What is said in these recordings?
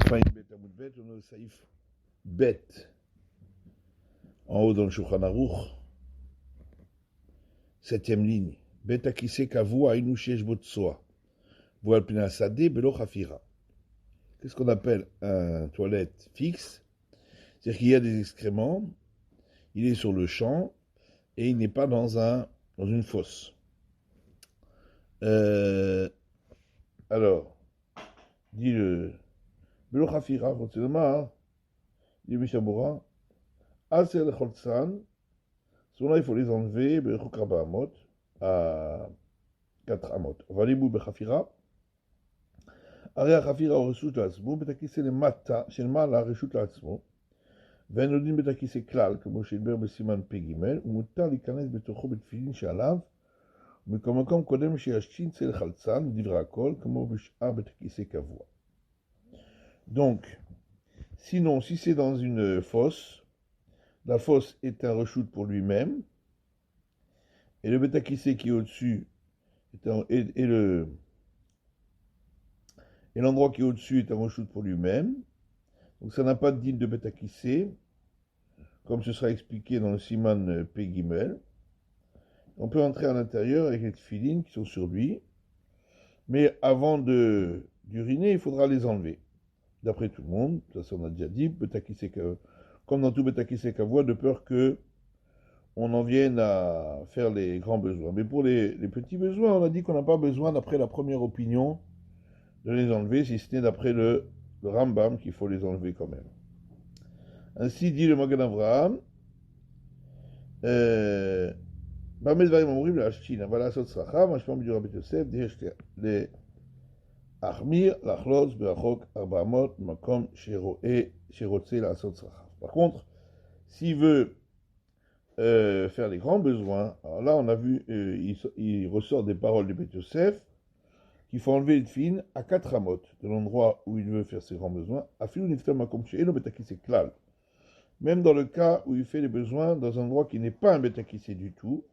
fin Bet Amud Bet, on a le saïf Bet. En haut dans le Shulchan Aruch, 7e ligne. Bet akise kavu ainu shesh bo tsoa. Vo al pina sade belo chafira. Qu'est-ce qu'on appelle un toilette fixe? C'est-à-dire qu'il y a des excréments, il est sur le champ, et il n'est pas dans une fosse. Alors, dit le Belo Chafira, continuellement, dit Mishabura, Aser Choltsan, souvent il faut les enlever, Bechok Rabba Amot, à 4 Amot. Valibou Bechafira, Area Chafira au Reshut La'atzmo, Betakise le Mata, Shelma la Reshut La'atzmo, ואין יודעים בתקיסי כלל, כמו שהדבר בסימן פ"ג, ומותר להיכנס בתוכו בתפילין שעליו, ומקום קודם שישכין צל חלצן, ודברי הכל, כמו בשאר בתקיסי קבוע. Donc, sinon, si c'est dans une fosse, la fosse est un reshoot pour lui-même, et le betakissé qui est au-dessus, et l'endroit qui est au-dessus est un reshoot pour lui-même. Donc ça n'a pas de digne de betakissé, comme ce sera expliqué dans le siman Pegimel. On peut entrer à l'intérieur avec les tefilines qui sont sur lui, mais avant d'uriner, il faudra les enlever. D'après tout le monde, ça on a déjà dit, comme dans tout betakissé kavua, de peur que on en vienne à faire les grands besoins. Mais pour les petits besoins, on a dit qu'on n'a pas besoin, d'après la première opinion, de les enlever, si ce n'est d'après le Rambam qu'il faut les enlever quand même. Ainsi dit le Magen Avraham, Bameh Dvarim Omrim La'ashtin, אבל לעשות צרכיו, משמע בדיוק רבי יוסף, יש להחמיר, לחלוץ ברחוק 400 במקום שרוצה לעשות צרכיו. Par contre, s'il veut faire les grands besoins, alors là on a vu, il ressort des paroles de Beth Yosef, qu'il faut enlever les tefilines à 4 amot de l'endroit où il veut faire ses grands besoins. Afilou niftam makom she'eno betakissé klal. Même dans le cas où il fait les besoins dans un endroit qui n'est pas un betakissé du tout,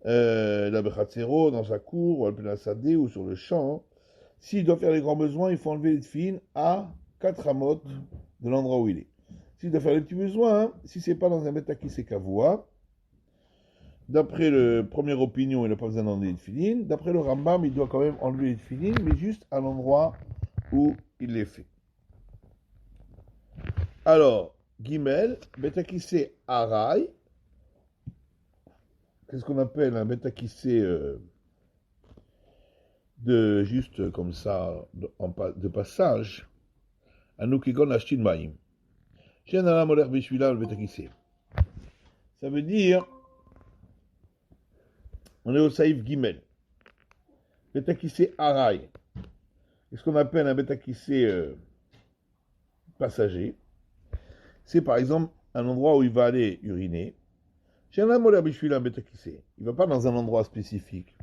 la bechatzero, dans sa cour, ou al penasadé, ou sur le champ, s'il doit faire les grands besoins, il faut enlever les tefilines à 4 amot de l'endroit où il est. S'il doit faire les petits besoins, si c'est pas dans un betakissé kavua, d'après la première opinion, il n'a pas besoin d'enlever les tefilines. D'après le Rambam, il doit quand même enlever les tefilines, mais juste à l'endroit où il les fait. Alors, Gimel, betakissé aray. Qu'est-ce qu'on appelle un betakissé de juste comme ça, de passage? Anukigon ashtin maim. Shenala moler bishvila le betakissé. Ça veut dire, on est au saïf Gimel. Betakissé aray. Qu'est-ce qu'on appelle un betakissé passager? C'est par exemple un endroit où il va aller uriner. Il ne va pas dans un endroit spécifique.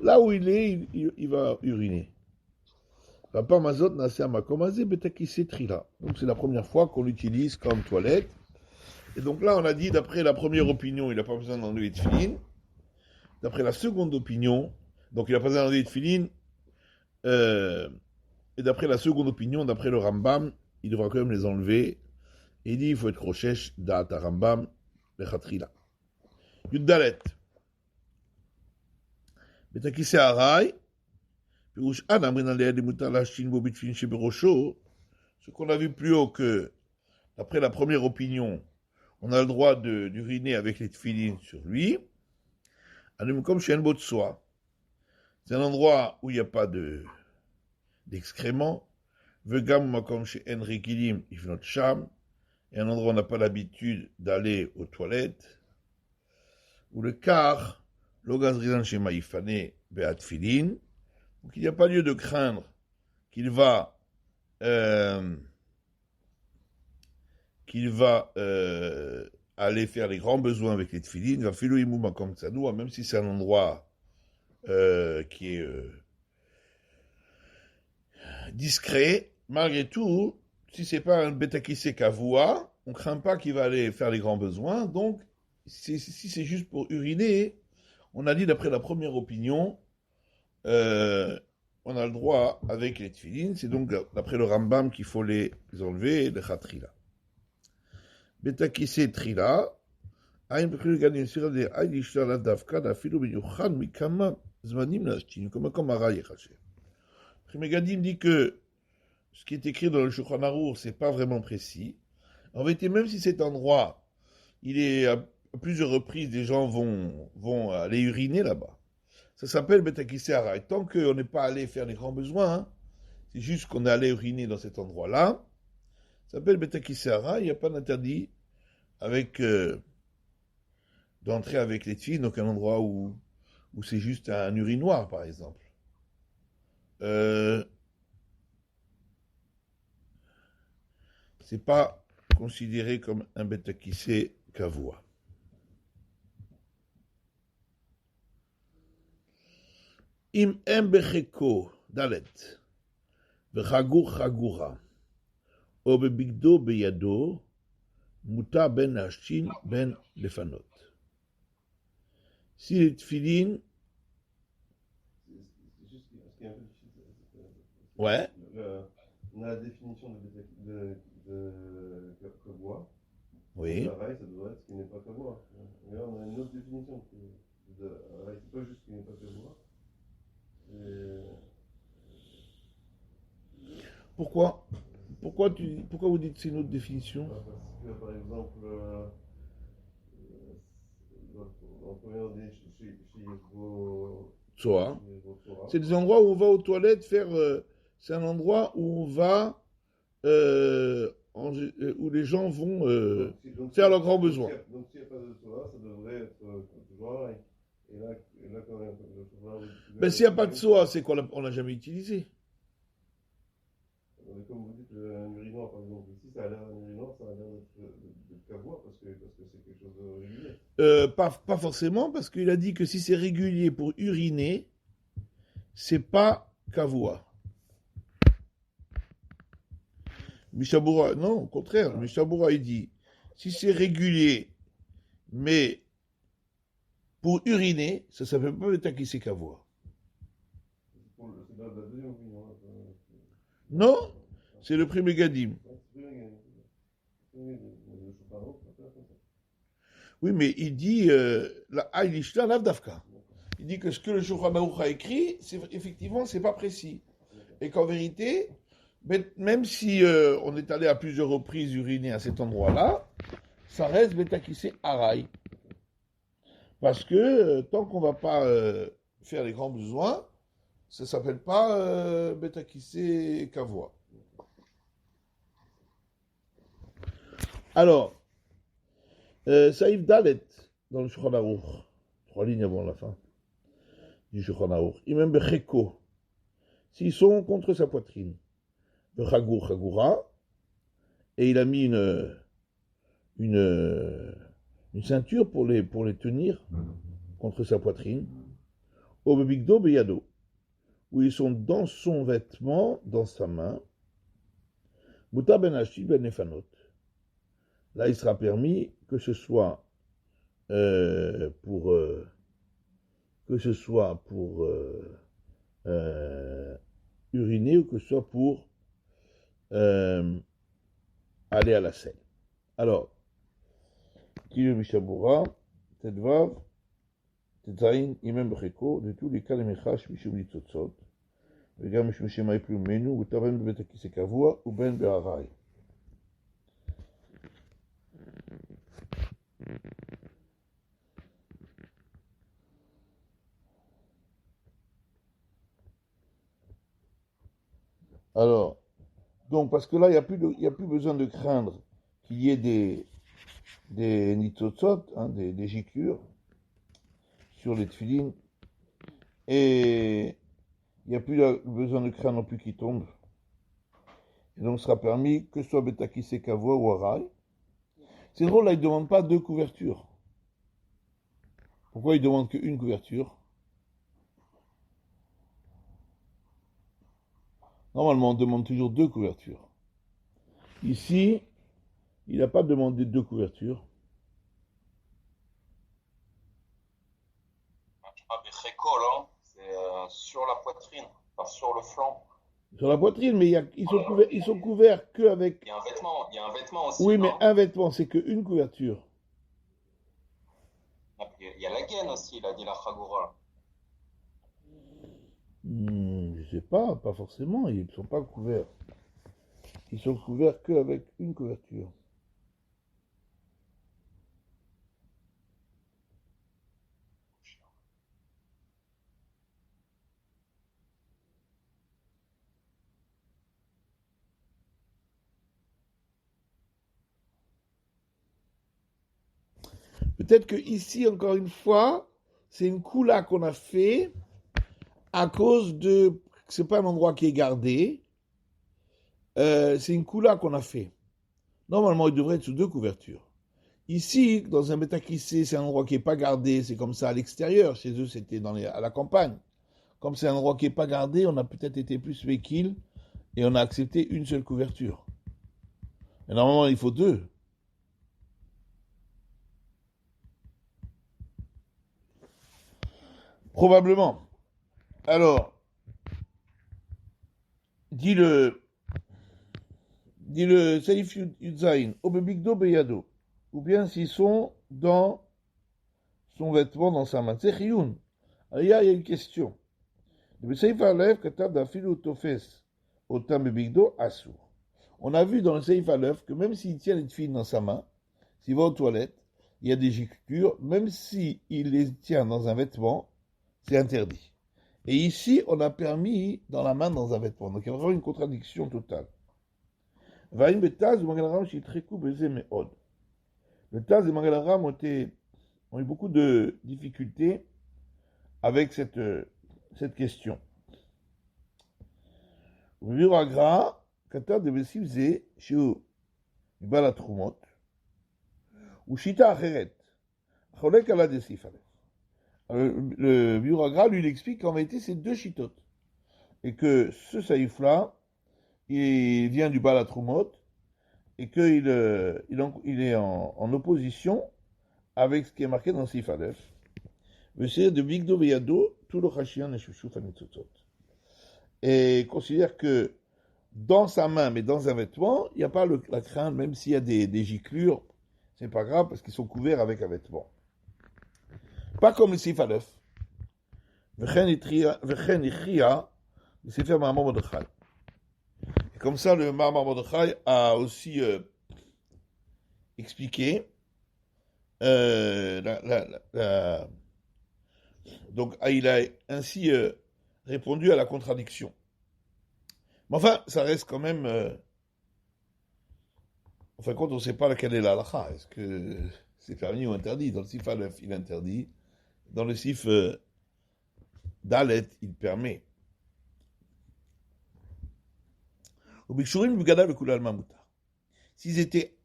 Là où il est, il va uriner. Donc c'est la première fois qu'on l'utilise comme toilette. Et donc là, on a dit, d'après la première opinion, il n'a pas besoin d'enlever de tefilines. D'après la seconde opinion, donc il n'a pas besoin d'enlever de tefilines. Et d'après la seconde opinion, d'après le Rambam, il devra quand même les enlever. Et il dit, il faut être rochesh da'at Rambam lechatrila. Yuddalet. Betakissé aray. Pirouche adam brinalea de mutar la'ashtin bo bitfilin sheberosho. Ce qu'on a vu plus haut que, d'après la première opinion, on a le droit d'uriner avec les tefilines sur lui. Comme chez un bot soie. C'est un endroit où il n'y a pas d'excréments. Vegam comme chez Henry Gilim, Ifnot Sham. Et un endroit où on n'a pas l'habitude d'aller aux toilettes. Ou le car, l'ogazrizan chez Maïfane, Beat Filin. Donc il n'y a pas lieu de craindre qu'il va aller faire les grands besoins avec les tefilines, va filer imouma comme tsadoua, même si c'est un endroit qui est discret, malgré tout, si c'est pas un betakissé kavua, on craint pas qu'il va aller faire les grands besoins, donc si c'est juste pour uriner, on a dit d'après la première opinion, on a le droit avec les tefilin, c'est donc d'après le Rambam qu'il faut les enlever, les chatrila. Betakise trila, aïn bechul ganin sira de aïn ishtar la davka, da filo benyuchan mikama zmanim lashtin, comme Ara yechacher. Megadim dit que ce qui est écrit dans le Shulchan Arour, c'est pas vraiment précis. En vérité, même si cet endroit, il est à plusieurs reprises, des gens vont aller uriner là-bas. Ça s'appelle Betakise Ara. Et tant qu'on n'est pas allé faire les grands besoins, hein, c'est juste qu'on est allé uriner dans cet endroit-là, ça s'appelle Betakise Ara, il n'y a pas d'interdit avec d'entrer avec les filles, donc un endroit où c'est juste un urinoir, par exemple. C'est pas considéré comme un Betakise Kavua. Im Embecheko Dalet Vechagur Chagura O Bebigdo Beyado Muta Ben Hashtin Ben Lefanot. Si les tefilin. Ouais. On a la définition de Kavua. Oui. Pareil, ça devrait être ce qui n'est pas Kavua. Mais là, on a une autre définition. C'est pas juste ce qui n'est pas Kavua. Pourquoi vous dites que c'est une autre définition? Parce que, par exemple, en première année, chez Yesbo, c'est des endroits où on va aux toilettes faire. C'est un endroit où on va. Où les gens vont faire leurs grands besoins. Donc, s'il n'y a pas de Torah, ça devrait être toujours pareil. Et là, quand même. Ben, s'il n'y a pas de Soa, c'est qu'on n'a jamais utilisé. Comme vous dites, un urinoir, par exemple, ici, ça a l'air d'un urinoir, ça a l'air d'être Kavua, parce que c'est quelque chose de régulier. Pas forcément, parce qu'il a dit que si c'est régulier pour uriner, c'est pas Kavua. Mishabura, non, au contraire, Mishabura, il dit, si c'est régulier, mais pour uriner, ça s'appelle pas Betakise Kavua. C'est la deuxième opinion. Non, c'est le premier Gadim. Oui, mais il dit la Aïlishta Lavdavka. Il dit que ce que le Shulchan Aruch a écrit, effectivement, c'est pas précis. Et qu'en vérité, même si on est allé à plusieurs reprises uriner à cet endroit-là, ça reste Betakise Araï. Parce que tant qu'on va pas faire les grands besoins, ça s'appelle pas Betakise Kavua. Alors, Saïf Dalet, dans le Shulchan Aruch, 3 lignes avant la fin du Shulchan Aruch, Imem Becheko, s'ils sont contre sa poitrine, Bechagur Chagura, et il a mis une ceinture pour les tenir contre sa poitrine, au Bebigdo Beyado, où ils sont dans son vêtement, dans sa main, Muta Ben Hashti Ben Nefanot. Là, il sera permis que ce soit pour uriner ou que ce soit pour aller à la selle. Alors, Kilo Mishabura, Tedvav, Tetzain, Imem Becheko, de tous les cas de Mechash, Mishum Litzotzot, וגם משום שמאי פלומנו, וטבן בבית הכיסא קבוע, ובין בהרי. Alors, donc, parce que là, il n'y a plus besoin de craindre qu'il y ait des nitzotzot, hein, des giclures, sur les tefilines, et il n'y a plus besoin de craindre non plus qu'ils tombent. Et donc, il sera permis que ce soit Betakise Kavua ou Arai. C'est drôle, là, il ne demande pas 2 couvertures. Pourquoi il ne demande qu'une couverture? Normalement, on demande toujours 2 couvertures. Ici, il n'a pas demandé 2 couvertures. Tu parles des récols, hein? C'est sur la poitrine. Enfin, sur le flanc. Sur la poitrine, mais ils sont couverts qu'avec. Il y a un vêtement aussi, Oui, mais non? un vêtement, c'est qu'une couverture. Il y a la gaine aussi, il a dit la Chagoura. Je sais pas, pas forcément, ils ne sont pas couverts. Ils sont couverts qu'avec une couverture. Peut-être que ici, encore une fois, c'est une coula qu'on a fait à cause de. C'est pas un endroit qui est gardé. C'est une coula qu'on a fait. Normalement, il devrait être sous deux couvertures. Ici, dans un bétaquissé, c'est un endroit qui n'est pas gardé, c'est comme ça à l'extérieur. Chez eux, c'était à la campagne. Comme c'est un endroit qui n'est pas gardé, on a peut-être été plus véhicule et on a accepté une seule couverture. Et normalement, il faut deux. Probablement. Alors, dit le Saïf Yudzaïn, Obebigdo Beyado, ou bien s'ils sont dans son vêtement, dans sa main. C'est Chiyun. Alors, il y a une question. Le Saïf Alef, Katab d'Afilu Tofes, Otam Bebigdo, Asur. On a vu dans le Saïf Alef que même s'il tient les filles dans sa main, s'il va aux toilettes, il y a des giclures, même s'il les tient dans un vêtement, c'est interdit. Et ici, on a permis dans la main dans un vêtement. Donc il y a vraiment une contradiction totale. Le Taz et Magalavram ont eu beaucoup de difficultés avec cette question. Le Agra, Katar de Vesivze, chez Ibala Trumot, ou Shita Acheret, Cholek ala de Sifale. Le Biuragra, lui, il explique qu'en réalité, c'est deux chitotes. Et que ce saïf-là, il vient du Balatrumot, et qu'il est en opposition avec ce qui est marqué dans Sif Aleph. C'est de Bigdo Beyado, tout le Chashian et Shushouf Anitzotzot. Et considère que dans sa main, mais dans un vêtement, il n'y a pas la crainte, même s'il y a des giclures, c'est pas grave parce qu'ils sont couverts avec un vêtement. Pas comme le Sif Aleph. Vechen Ichia, le Sefer Mahamor Mordechai. Et comme ça, le Mahamor Mordechai a aussi expliqué donc il a ainsi répondu à la contradiction. Mais enfin, ça reste quand même. En fin de compte, on ne sait pas laquelle est la halakha. Est-ce que c'est permis ou interdit? Dans le Sif Aleph, il interdit. Dans le Sif Dalet, il permet. S'ils étaient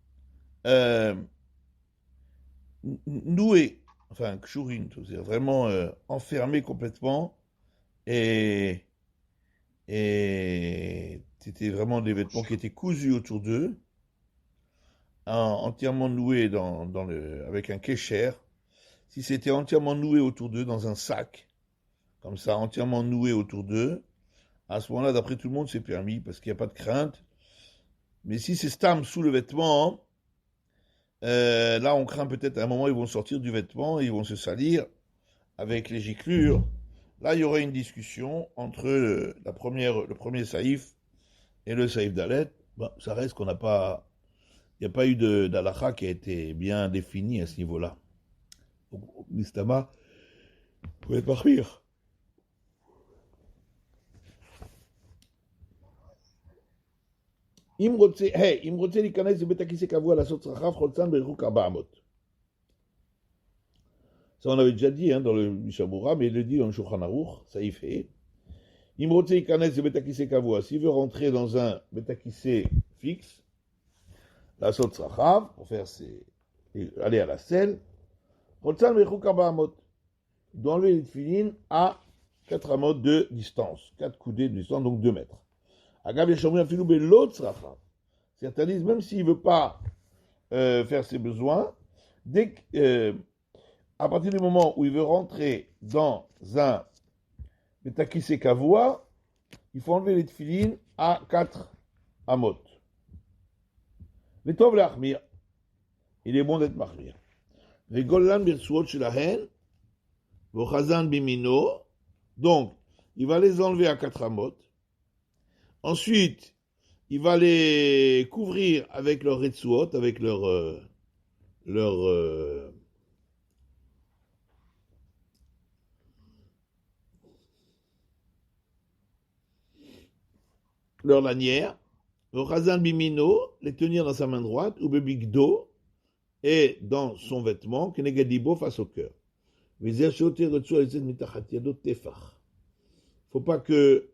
noués, enfin, kshurin, c'est-à-dire vraiment enfermés complètement, et c'était vraiment des vêtements qui étaient cousus autour d'eux, entièrement noués avec un kécher. Si c'était entièrement noué autour d'eux dans un sac, comme ça, entièrement noué autour d'eux, à ce moment-là, d'après tout le monde, c'est permis, parce qu'il n'y a pas de crainte. Mais si c'est stam sous le vêtement, là, on craint peut-être à un moment, ils vont sortir du vêtement, ils vont se salir avec les giclures. Là, il y aurait une discussion entre le premier saïf et le saïf Dalet. Bon, ça reste qu'on n'a pas... Il n'y a pas eu d'halakha qui a été bien défini à ce niveau-là. Donc, Mistama, vous pouvez pas rire. אם רוצה להיכנס לבית הכיסא קבוע לעשות צרכיו חולצן בריחוק 400. Ça on avait déjà dit dans le Mishabura, mais il le dit dans le Shulchan Aruch, ça y fait. אם רוצה להיכנס לבית הכיסא קבוע, s'il veut rentrer dans un בית הכיסא fixe, לעשות צרכיו, pour faire aller à la selle, חולצן בריחוק 400. Il doit enlever les tefilines à 4 amot de distance, 4 coudées de distance, donc 2 mètres. Certains disent, même s'il ne veut pas faire ses besoins, à partir du moment où il veut rentrer dans un Betakise Kavua, il faut enlever les tefilines à 4 amot. Vetov l'achmir, il est bon d'être mahmir. Vegolan birsuot shelahen, vochazan bimino, donc il va les enlever à 4 amot. Ensuite, il va les couvrir avec leur retsuot, avec leur lanière, Chazan bimino, les tenir dans sa main droite, ou bebigdo, et dans son vêtement, kenegadibo face au cœur. Il ne faut pas que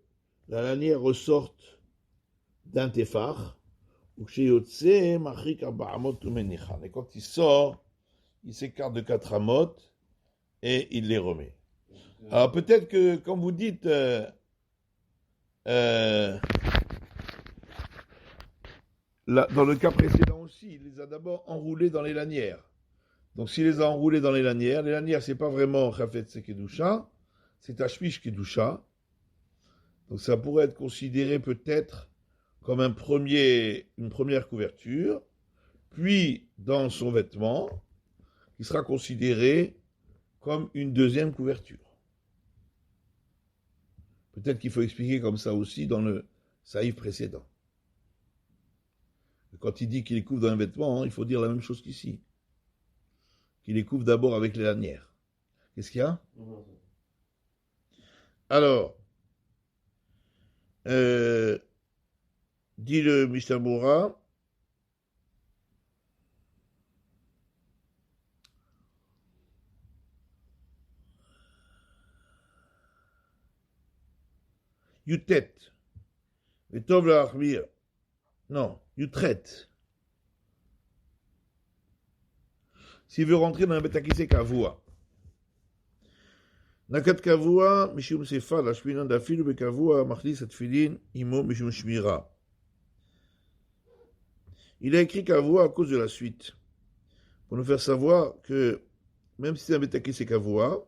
la lanière ressorte d'un tefar, et quand il sort, il s'écarte de 4 amot et il les remet. Alors peut-être que quand vous dites dans le cas précédent aussi, il les a d'abord enroulés dans les lanières. Donc s'il les a enroulés dans les lanières c'est pas vraiment Chafetz Kedusha, c'est Tashmish Kedusha. Donc ça pourrait être considéré peut-être comme une première couverture, puis dans son vêtement, qui sera considéré comme une deuxième couverture. Peut-être qu'il faut expliquer comme ça aussi dans le saïf précédent. Quand il dit qu'il les couvre dans un vêtement, il faut dire la même chose qu'ici. Qu'il les couvre d'abord avec les lanières. Qu'est-ce qu'il y a ? Alors, dit le Mishnah. Yutet. Vetov l'achmir. Non, Yutret. S'il veut rentrer dans un betakise kavua. Nakat kavua, mishum sefa, la shminan dafilu bekavua, machlis atfilin, imo mishum shmira. Il a écrit kavua à cause de la suite. Pour nous faire savoir que, même si c'est un betakise kavua,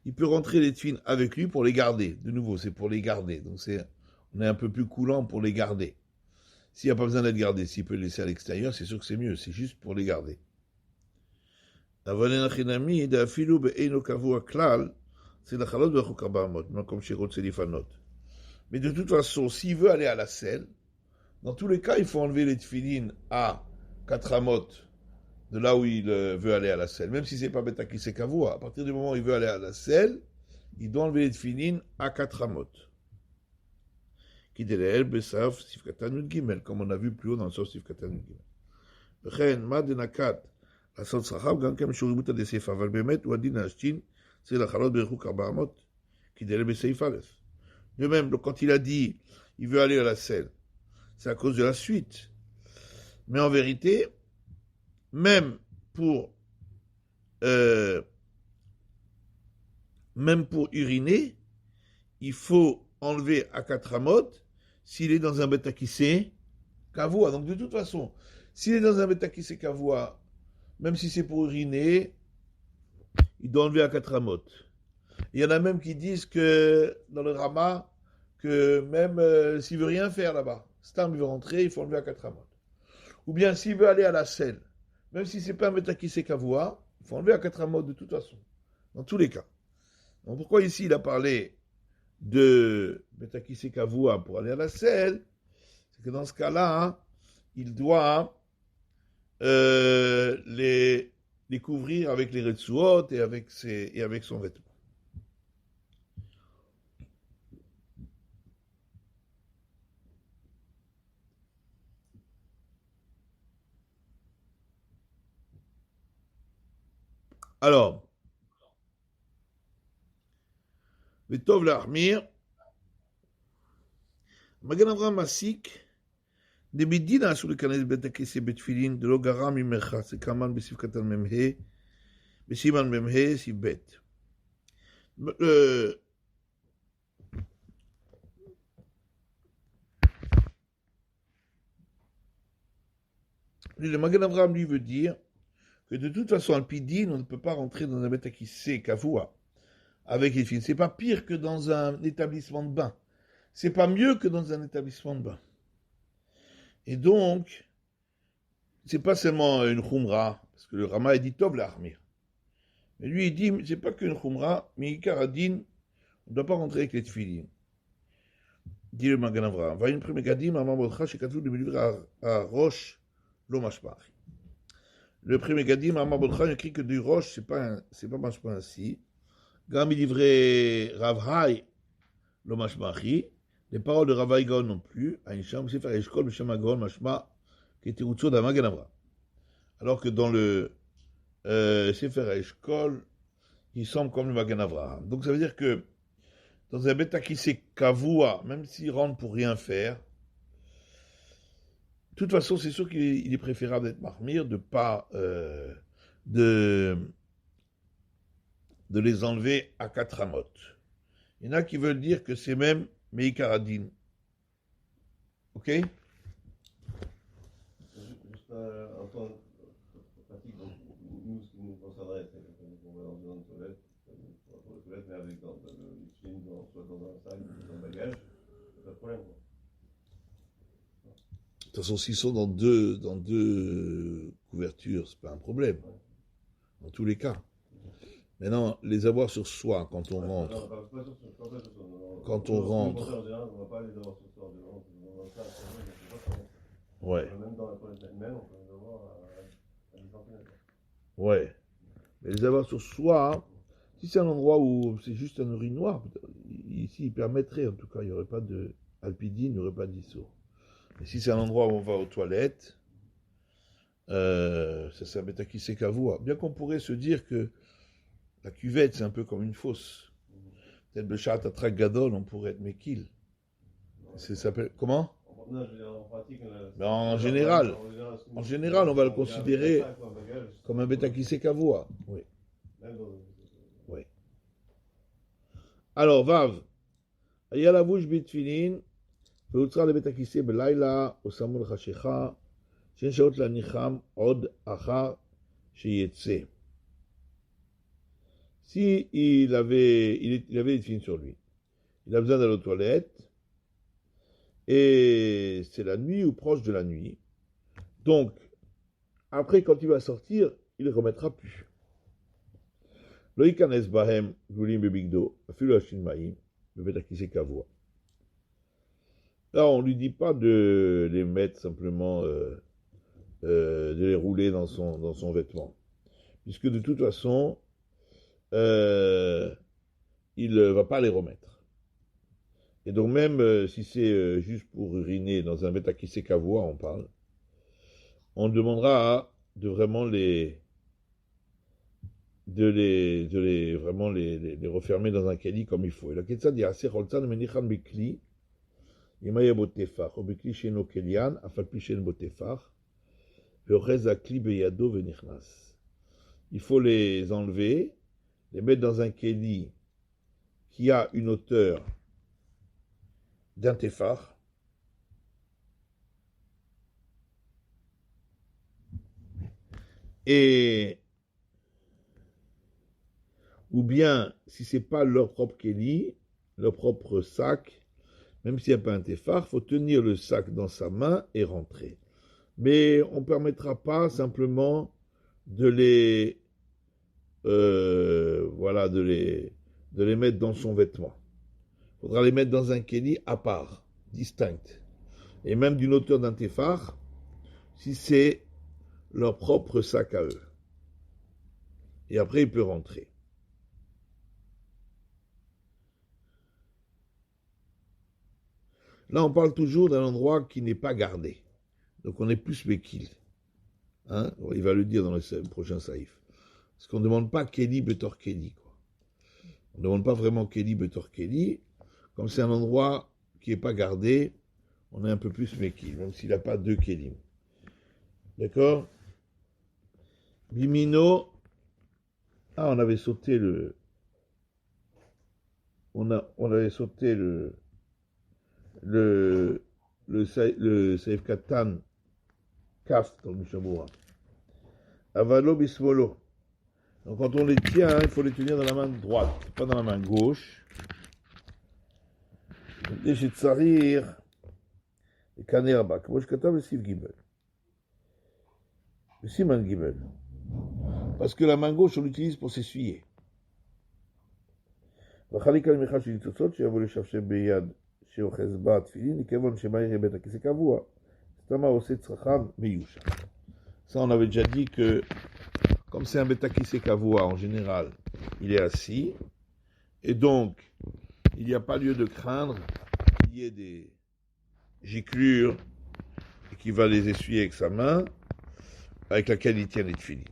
il peut rentrer les tefilines avec lui pour les garder. De nouveau, c'est pour les garder. Donc on est un peu plus coulant pour les garder. S'il n'y a pas besoin d'être gardé, s'il peut les laisser à l'extérieur, c'est sûr que c'est mieux. C'est juste pour les garder. Mais de toute façon, s'il veut aller à la selle, dans tous les cas, il faut enlever les tefilines à 4 amot de là où il veut aller à la selle. Même si c'est pas betakise kavua, à partir du moment où il veut aller à la selle, il doit enlever les tefilines à 4 amot. Comme on a vu plus haut dans le Sof Sif Katan Gimel. V'chen, ma denakat, la sot srachav, gam kem shuributa de seifa, val bemet, ou adin ashtin, c'est la chalot berchuk arba'amot, qui délai beseif alef. De même, quand il a dit, il veut aller à la selle, c'est à cause de la suite. Mais en vérité, même pour uriner, il faut enlever à 4 amot s'il est dans un betakise kavua. Donc de toute façon, s'il est dans un betakise kavua, même si c'est pour uriner, il doit enlever à 4 amot. Il y en a même qui disent que dans le Rama, que même s'il veut rien faire là-bas, Stam il veut rentrer, il faut enlever à 4 amot. Ou bien s'il veut aller à la selle, même si c'est pas un betakise kavua, il faut enlever à 4 amot de toute façon. Dans tous les cas. Donc pourquoi ici il a parlé de betakise kavua pour aller à la selle, c'est que dans ce cas-là, il doit les couvrir avec les retsuot et avec son vêtement. Alors, Vetov l'achmir, Magen Avraham Masik, des bidina sur le canal betakise betfilin de l'ogaram imercha, c'est kaman besif katan memhe, besiman memhe si bet. Le Magen Avraham lui veut dire que de toute façon, en pidin, on ne peut pas rentrer dans un betakise kavua avec les filles. C'est pas pire que dans un établissement de bain. c'est pas mieux que dans un établissement de bain. Et donc, c'est pas seulement une khumra, parce que le Rama, il dit tov l'armir. Mais lui, il dit, c'est pas qu'une khumra, mais Ikaradin, on ne doit pas rentrer avec les tefilines. Dit le Magen Avraham. Va une première gadim, Amar Bodcha, Shekatvu, le livre à Roche, l'Omashpach. Le premier gadim, Amar Bodcha, il écrit que du Roche, c'est pas Mashpach ainsi. Gam, il livrait Rav Hai, l'Omashpachi. Les paroles de Rav Hai Gaon non plus. Aïncham, c'est faire Eshkol, Bisham Gaon, Mashma, qui était Utso da Magen Avraham. Alors que dans le Sefer Eshkol, il semble comme le Magen Avraham. Donc ça veut dire que dans un bêta qui s'est kavua, même s'il rentre pour rien faire, de toute façon, c'est sûr qu'il est préférable d'être marmire, de pas de les enlever à 4 amotes. Il y en a qui veulent dire que c'est même Meikaradin. Ok? Juste un point pratique, donc nous, ce qui nous concernerait, c'est qu'on va dans une toilette, pour les toilettes, mais avec dans le film, soit dans un sac ou dans un bagage, pas de problème. Quoi. De toute façon, s'ils sont dans deux couvertures, c'est pas un problème. Ouais. Dans tous les cas. Maintenant, les avoir sur soi quand on rentre. Quand on rentre. On va pas les avoir sur soi dans un sac. Ouais. Même dans la toilette elle-même, on peut les avoir à 10 cm. Ouais. Mais les avoir sur soi, si c'est un endroit où c'est juste un urinoir, ici, il permettrait, en tout cas, il n'y aurait pas de alpidine, il n'y aurait pas d'ISO. Mais si c'est un endroit où on va aux toilettes, ça s'appelle Takisé Kavua. Bien qu'on pourrait se dire que la cuvette, c'est un peu comme une fosse. Peut-être le chat à Gadol, on pourrait être Mekil. Ça s'appelle comment? Non, je veux dire, en pratique, en général, on va le considérer comme un Betakisé Kavua. Oui. Oui. Alors, Vav. Ayalavush bitfilin. והוצרה לבית הכיסא בלילה, או שמו לחשיכה, שאין שעות להניחם עוד אחר שיצא. Si il avait des films sur lui, il a besoin d'aller aux toilettes, et c'est la nuit ou proche de la nuit. Donc, après, quand il va sortir, il ne remettra plus. Lo yikanes bahem gulim bebigdo, afilu hashin ma'im, bebet hakiseh kavua. Là, on ne lui dit pas de les mettre simplement, de les rouler dans son vêtement. Puisque de toute façon, il ne va pas les remettre. Et donc même si c'est juste pour uriner dans un Betakisé Kavua, on parle, on demandera de vraiment les refermer dans un keli comme il faut. Et la Ketsa dit assez Roltan menichan bikli. Il faut les enlever, les mettre dans un keli qui a une hauteur d'un tefar. Et ou bien, si c'est pas leur propre keli, leur propre sac, même s'il n'y a pas un tefar, il faut tenir le sac dans sa main et rentrer. Mais on ne permettra pas simplement de les mettre dans son vêtement. Il faudra les mettre dans un keli à part, distinct. Et même d'une hauteur d'un tefar, si c'est leur propre sac à eux. Et après, il peut rentrer. Là, on parle toujours d'un endroit qui n'est pas gardé. Donc, on est plus Mekil. Hein? Il va le dire dans le prochain saïf. Parce qu'on ne demande pas Keli Betor Keli. On ne demande pas vraiment Keli Betor Keli. Comme c'est un endroit qui n'est pas gardé, on est un peu plus Mekil, même s'il n'a pas 2 Kelim. D'accord? Bimino. Ah, on avait sauté le. On avait sauté le Saïf Katan Kaf dans le Mishabura. Avalo Bismolo. Donc quand on les tient, il faut les tenir dans la main droite, pas dans la main gauche. מפני שצריך לקנא רבה, כמו שכתב בסעיף ג', בסימן ג', parce que la main gauche on l'utilise pour s'essuyer. וחליק על מיכל של ניצוצות שיבוא לשפשף ביד שאוחז בה תפילין, לכיוון שמאיר בית הכיסא קבוע, סתמה עושה צרכיו מיושן. Ça on avait déjà dit que comme c'est un bêta qui kavua en général, il est assis, et donc il n'y a pas lieu de craindre qu'il y ait des giclures et qu'il va les essuyer avec sa main, avec laquelle il tient les tefilines.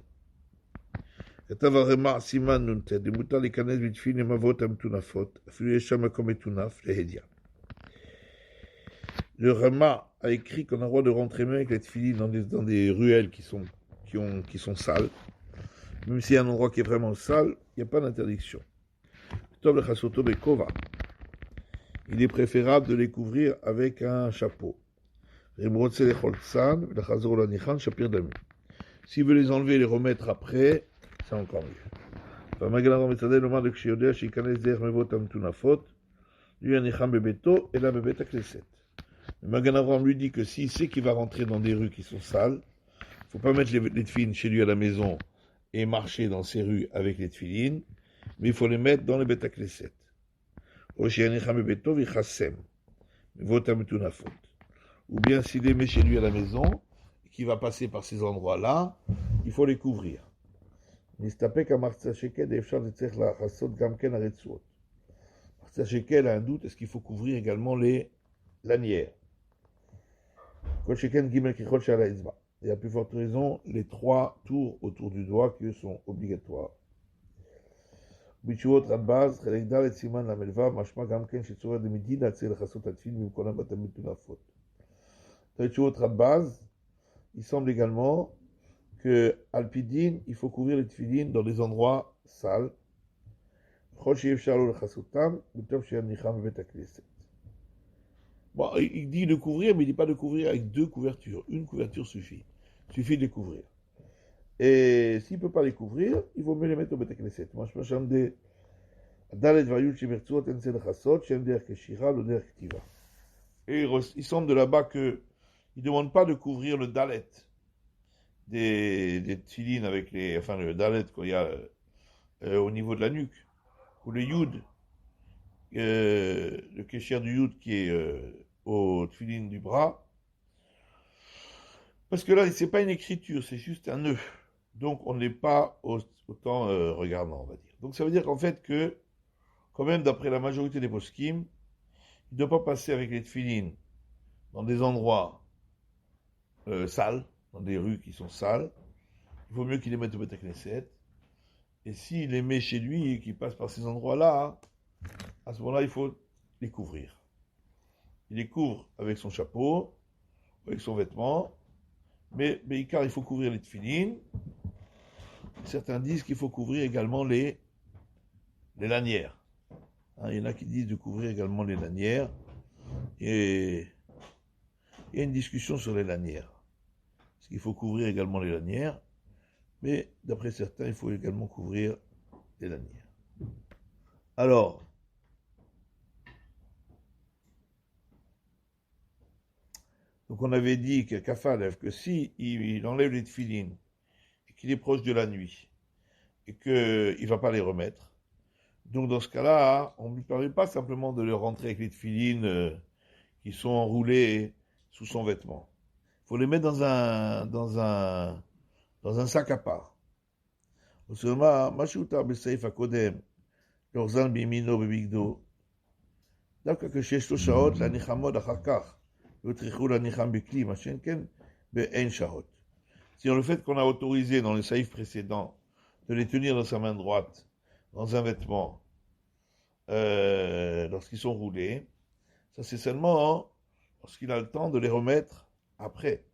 כתב הרמ"א סימן נ"ט, דמותר להיכנס בתפילין עם אבות המטונפות, אפילו יש שם מקום מטונף להדיא. Le Rama a écrit qu'on a le droit de rentrer même avec les tefilines dans des ruelles qui sont sales. Même s'il y a un endroit qui est vraiment sale, il n'y a pas d'interdiction. Il est préférable de les couvrir avec un chapeau. S'il veut les enlever et les remettre après, c'est encore mieux. Le Magan Avraham lui dit que s'il sait qu'il va rentrer dans des rues qui sont sales, il ne faut pas mettre les tefilines chez lui à la maison et marcher dans ces rues avec les tefilines, mais il faut les mettre dans les Bet HaKnesset. Ou bien s'il les met chez lui à la maison, et qu'il va passer par ces endroits-là, il faut les couvrir. Martha Shekel a un doute, est-ce qu'il faut couvrir également les lanières? Et à plus forte raison, les 3 tours autour du doigt qui eux sont obligatoires. בתשובות רדב"ז, חלק ד' סימן ל"ו, משמע גם כן שצורה דמדין להציע לכסות התפילין במקומם מטונפות. Dans les תשובות רדב"ז, il semble également que Alpidine, il faut couvrir les tefilines dans des endroits sales. ככל שאי אפשר לו לכסותם, וטוב שיניחם בבית הכנסת. Bon, il dit de couvrir, mais il ne dit pas de couvrir avec 2 couvertures. Une couverture suffit. Il suffit de les couvrir. Et s'il ne peut pas les couvrir, il vaut mieux les mettre au Bet HaKnesset. Moi, je pense que Dalet Vayul Shimertzuot Ense Lechasot, Shem Derech Keshira, le Derech Ktiva. Et il semble de là-bas qu'il ne demande pas de couvrir le Dalet des tefilines avec le Dalet qu'il y a au niveau de la nuque, ou le Yud, le Kesher du Yud qui est au tefilin du bras. Parce que là, ce n'est pas une écriture, c'est juste un nœud. Donc, on n'est pas autant regardant, on va dire. Donc, ça veut dire qu'en fait que, quand même, d'après la majorité des poskim, il ne doit pas passer avec les tefilines dans des endroits sales, dans des rues qui sont sales. Il vaut mieux qu'il les mette au Bet HaKnesset. Et s'il les met chez lui et qu'il passe par ces endroits-là, à ce moment-là, il faut les couvrir. Il les couvre avec son chapeau, avec son vêtement, mais car il faut couvrir les tefilines. Certains disent qu'il faut couvrir également les lanières. Il y en a qui disent de couvrir également les lanières. Et il y a une discussion sur les lanières. Est-ce qu'il faut couvrir également les lanières? Mais d'après certains, il faut également couvrir les lanières. Alors, donc on avait dit que Kafalev, que si il enlève les tefilines, et qu'il est proche de la nuit, et qu'il ne va pas les remettre, donc dans ce cas-là, on ne lui permet pas simplement de le rentrer avec les tefilines qui sont enroulés sous son vêtement. Il faut les mettre dans un sac à part. Seulement, Mashuta Beseif Akodem, Lorzan Bimino Bebigdo, דווקא כשיש לו שעות להניחם עוד אחר כך, ויטרחו להניחם בכלי, מה שאין כן באין שעות. Sur le fait qu'on a autorisé dans les saïfs précédents de les tenir dans sa main droite, dans un vêtement, lorsqu'ils sont roulés, ça c'est seulement lorsqu'il a le temps de les remettre après.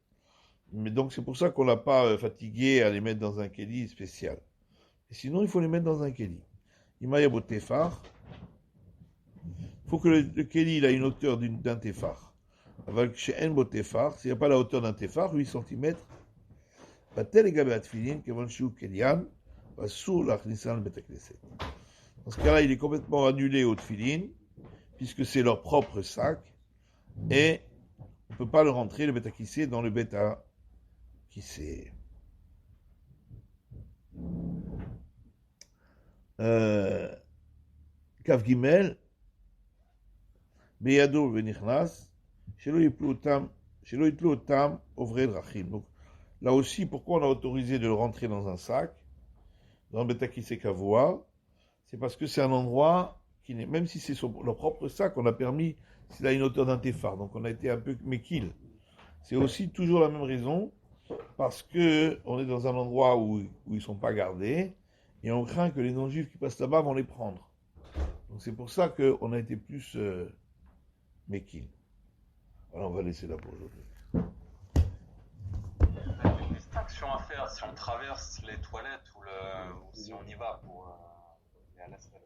Mais donc c'est pour ça qu'on l'a pas fatigué à les mettre dans un kéli spécial. Et sinon il faut les mettre dans un kéli. Imaya Botefar, il faut que le kéli a une hauteur d'un téphar. Avec chez un Botefar, s'il n'y a pas la hauteur d'un téphar, 8 cm, tel Gabet Filin, Kevanshu Kelian, va sous la Khnissan Bet HaKnesset. Dans ce cas-là, il est complètement annulé au tefilin, puisque c'est leur propre sac, et on ne peut pas le rentrer, le bêta kissé, dans le bêta kissé. Kav Gimel, Beyado Venichnas, Shelo Yiplu Otam, Ovre Drachim. Donc, là aussi, pourquoi on a autorisé de le rentrer dans un sac, dans le bêta kissé Kavoa, c'est parce que c'est un endroit qui n'est, même si c'est leur propre sac, on a permis, s'il a une hauteur d'un téphar, donc on a été un peu méquille. C'est aussi toujours la même raison, parce que on est dans un endroit où ils sont pas gardés, et on craint que les non-juifs qui passent là-bas vont les prendre. Donc c'est pour ça qu'on a été plus méquille. Alors on va laisser là pour aujourd'hui. Une distinction à faire si on traverse les toilettes ou si on y va pour aller à la salle.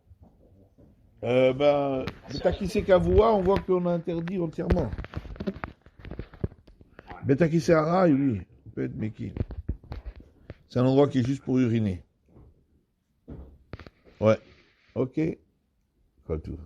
Bêta kissé Kavoa, on voit qu'on a interdit entièrement. Bêta kissé Haraï, lui, on peut être méquille. C'est un endroit qui est juste pour uriner. Ouais. Ok. Quoi tout.